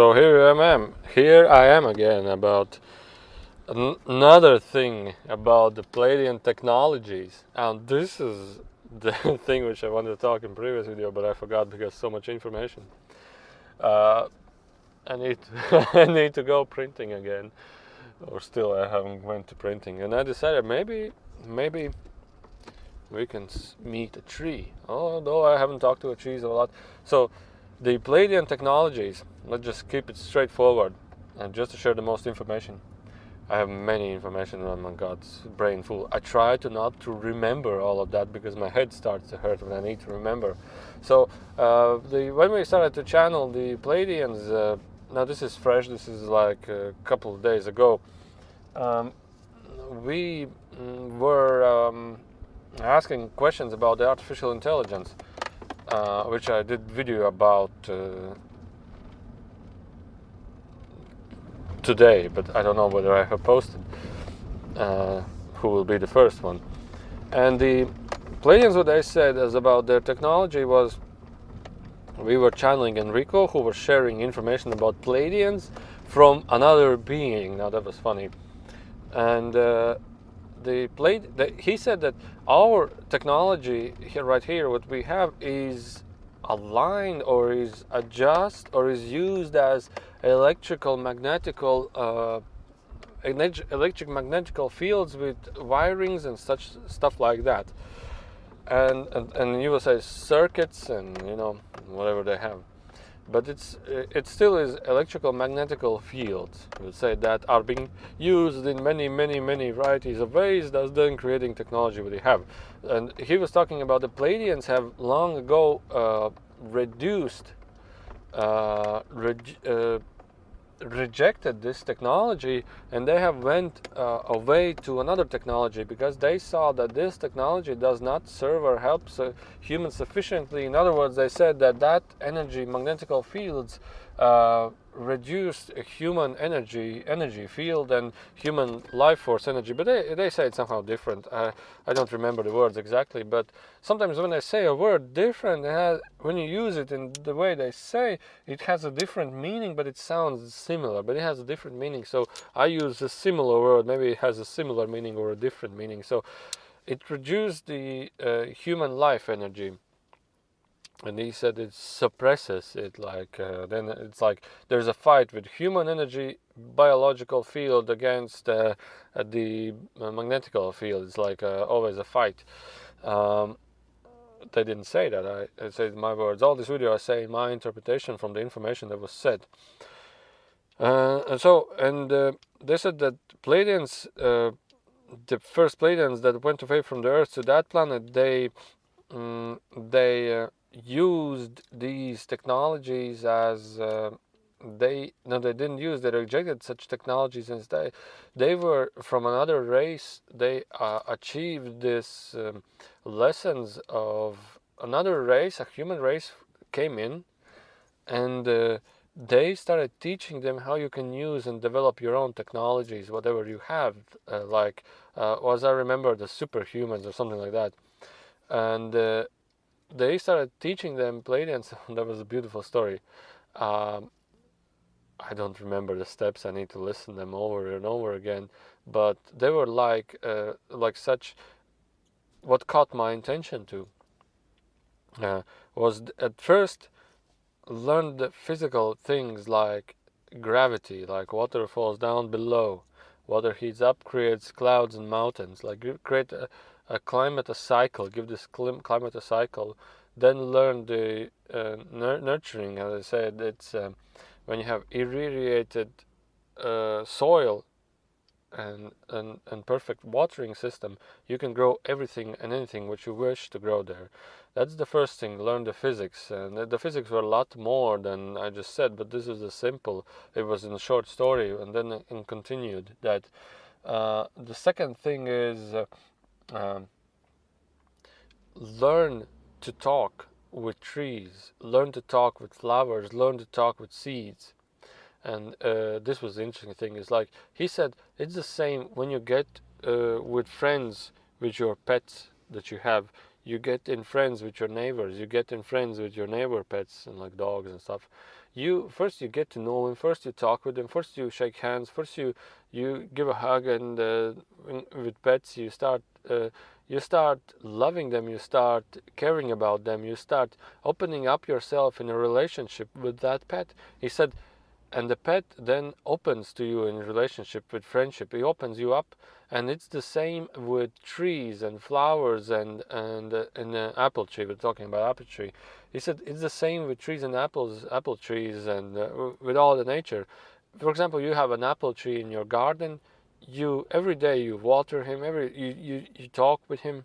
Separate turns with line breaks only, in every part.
So here I am again about another thing about the Pleiadian technologies, and this is the thing which I wanted to talk in previous video, but I forgot because so much information. Uh, I need I need to go printing again, or still I haven't went to printing, and I decided maybe we can meet a tree. Although I haven't talked to a trees a lot, so the Pleiadian technologies. Let's just keep it straightforward, and just to share the most information. I have many information. Oh my God, it's brain full. I try to not to remember all of that because my head starts to hurt when I need to remember. So when we started to channel the Pleiadians, now this is fresh. This is like a couple of days ago. We were asking questions about the artificial intelligence, which I did video about today, but I don't know whether I have posted who will be the first one. And the Pleiadians, what they said is about their technology was, we were channeling Enrico, who was sharing information about Pleiadians from another being. Now that was funny. And he said that our technology here, right here, what we have is aligned or is adjust or is used as electric magnetical fields with wirings and such stuff like that, and you will say circuits and whatever they have, but it still is electrical magnetical fields, we would say, that are being used in many varieties of ways, that's then creating technology what they have. And he was talking about the Pleiadians have long ago rejected this technology, and they have went away to another technology because they saw that this technology does not serve or help humans sufficiently. In other words, they said that energy, magnetical fields, reduced human energy field and human life force energy, but they say it's somehow different. I don't remember the words exactly, but sometimes when they say a word different, when you use it in the way they say, it has a different meaning, but it sounds similar, but it has a different meaning. So I use a similar word, maybe it has a similar meaning or a different meaning. So it reduced the human life energy. And he said it suppresses it, like then it's like there's a fight with human energy biological field against the magnetical field. It's like always a fight. They didn't say that. I said my words. All this video I say my interpretation from the information that was said. And they said that Pleiadians, the first Pleiadians that went away from the Earth to that planet, they used these technologies as they didn't use, they rejected such technologies instead. They were from another race. They achieved this lessons of another race. A human race came in, and they started teaching them how you can use and develop your own technologies, whatever you have, as I remember, the superhumans or something like that. And they started teaching them Pleiadians. That was a beautiful story. I don't remember the steps. I need to listen them over and over again. But they were like such. What caught my attention to was at first learn the physical things like gravity, like water falls down below, water heats up, creates clouds and mountains, like create a climate a cycle, give this climate a cycle. Then learn the nurturing. As I said, it's when you have irrigated soil and perfect watering system, you can grow everything and anything which you wish to grow there. That's the first thing. Learn the physics, and the physics were a lot more than I just said, but this is a simple. It was in a short story, and then it continued that. The second thing is learn to talk with trees, learn to talk with flowers, learn to talk with seeds. And this was the interesting thing, is like he said, it's the same when you get with friends, with your pets that you have. You get in friends with your neighbors, you get in friends with your neighbor pets and like dogs and stuff. you first you get to know him, first you talk with him, first you shake hands, first you give a hug, and with pets you start loving them, you start caring about them, you start opening up yourself in a relationship with that pet. He said, and the pet then opens to you in relationship with friendship. He opens you up, and it's the same with trees and flowers and an apple tree. We're talking about apple tree. He said it's the same with trees and apple trees, and with all the nature. For example, you have an apple tree in your garden. You every day you water him. You talk with him.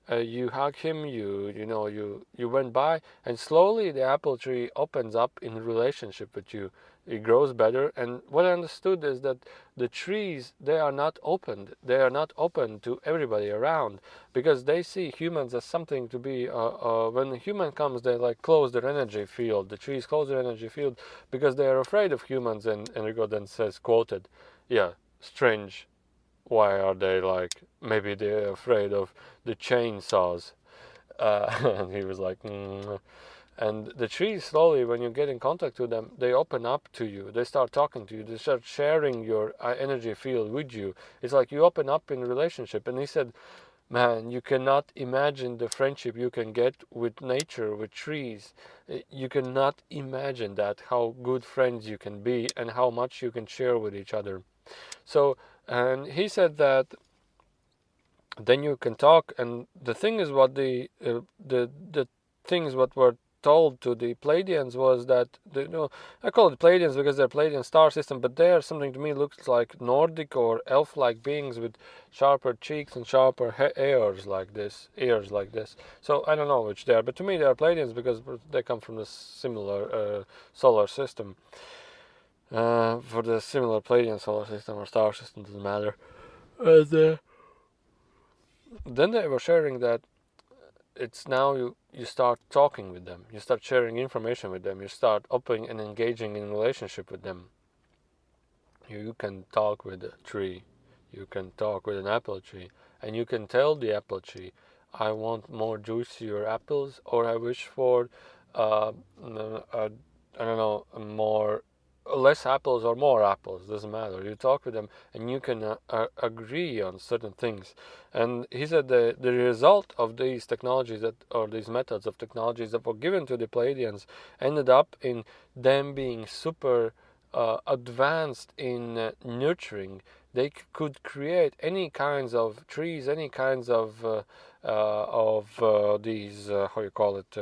You hug him, you went by, and slowly the apple tree opens up in relationship with you. It grows better, and what I understood is that the trees, they are not opened. They are not open to everybody around, because they see humans as something to be. When a human comes, they like close their energy field. The trees close their energy field because they are afraid of humans. And Enrico then says, quoted, "Yeah, strange. Why are they like? Maybe they're afraid of the chainsaws." And he was like, And the trees slowly, when you get in contact with them, they open up to you. They start talking to you. They start sharing your energy field with you. It's like you open up in a relationship. And he said, man, you cannot imagine the friendship you can get with nature, with trees. You cannot imagine that, how good friends you can be and how much you can share with each other. So, and he said that then you can talk, and the thing is what the things what were told to the Pleiadians was that I call it Pleiadians because they're Pleiadian star system, but they are something to me looks like Nordic or elf-like beings with sharper cheeks and sharper ears like this. So I don't know which they are, but to me they are Pleiadians because they come from the similar solar system. For the similar Pleiadian solar system or star system, doesn't matter. And then they were sharing that it's now you start talking with them, you start sharing information with them, you start opening and engaging in relationship with them. You can talk with a tree, you can talk with an apple tree, and you can tell the apple tree, I want more juicier apples, or I wish for I don't know, less apples or more apples, doesn't matter. You talk with them and you can agree on certain things. And he said the result of these technologies or these methods of technologies that were given to the Pleiadians ended up in them being super advanced in nurturing. They could create any kinds of trees, any kinds of these how you call it,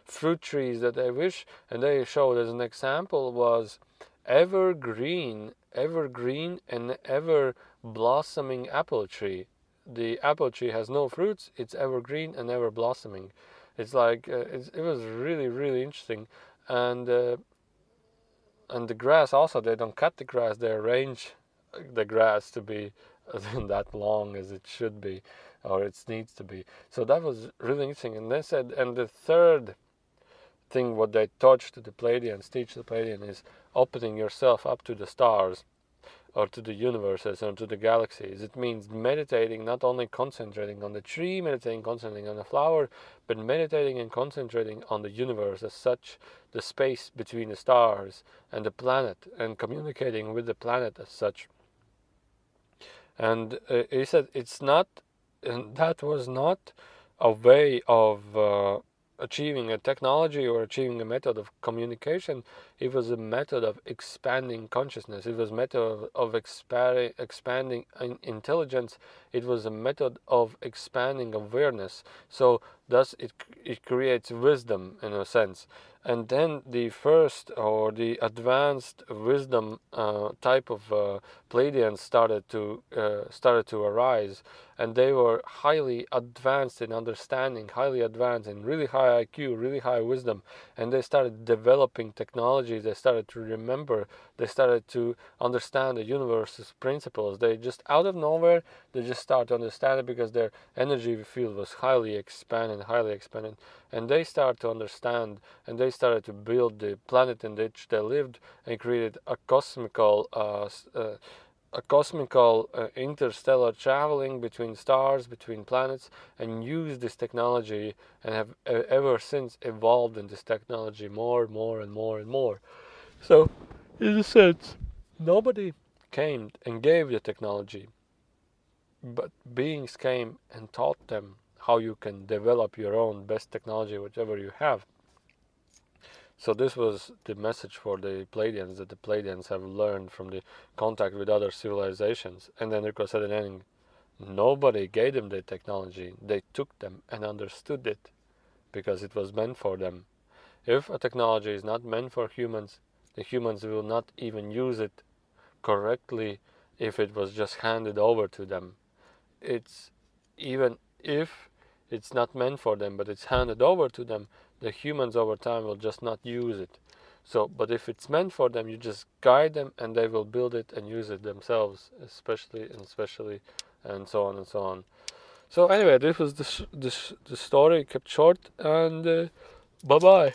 fruit trees that they wish. And they showed as an example was evergreen and ever blossoming apple tree. The apple tree has no fruits, it's evergreen and ever blossoming. It's like it was really, really interesting. And the grass also, they don't cut the grass, they arrange the grass to be that long as it should be, or it needs to be. So that was really interesting. And they said, and the third thing what they teach the Pleiadian is opening yourself up to the stars, or to the universes, or to the galaxies. It means meditating, not only concentrating on the tree, meditating, concentrating on the flower, but meditating and concentrating on the universe as such, the space between the stars and the planet, and communicating with the planet as such. And he said it's not, and that was not a way of achieving a technology or achieving a method of communication. It was a method of expanding consciousness. It was a method of expanding intelligence. It was a method of expanding awareness. So thus it creates wisdom in a sense. And then the first or the advanced wisdom type of Pleiadians started to arise, and they were highly advanced in understanding, highly advanced in really high IQ, really high wisdom, and they started developing technology. They started to remember. They started to understand the universe's principles. They just out of nowhere, they just started to understand it because their energy field was highly expanded, and they started to understand, and they started to build the planet in which they lived and created a cosmical interstellar traveling between stars, between planets, and use this technology, and have ever since evolved in this technology more and more and more and more. So, in a sense, nobody came and gave the technology, but beings came and taught them how you can develop your own best technology, whatever you have. So this was the message for the Pleiadians, that the Pleiadians have learned from the contact with other civilizations. And then Enrico said in the ending, nobody gave them the technology, they took them and understood it because it was meant for them. If a technology is not meant for humans, the humans will not even use it correctly if it was just handed over to them. It's even if it's not meant for them, but it's handed over to them, the humans over time will just not use it. So, but if it's meant for them, you just guide them and they will build it and use it themselves, especially, and so on and so on. So anyway, this was the story kept short, and bye bye.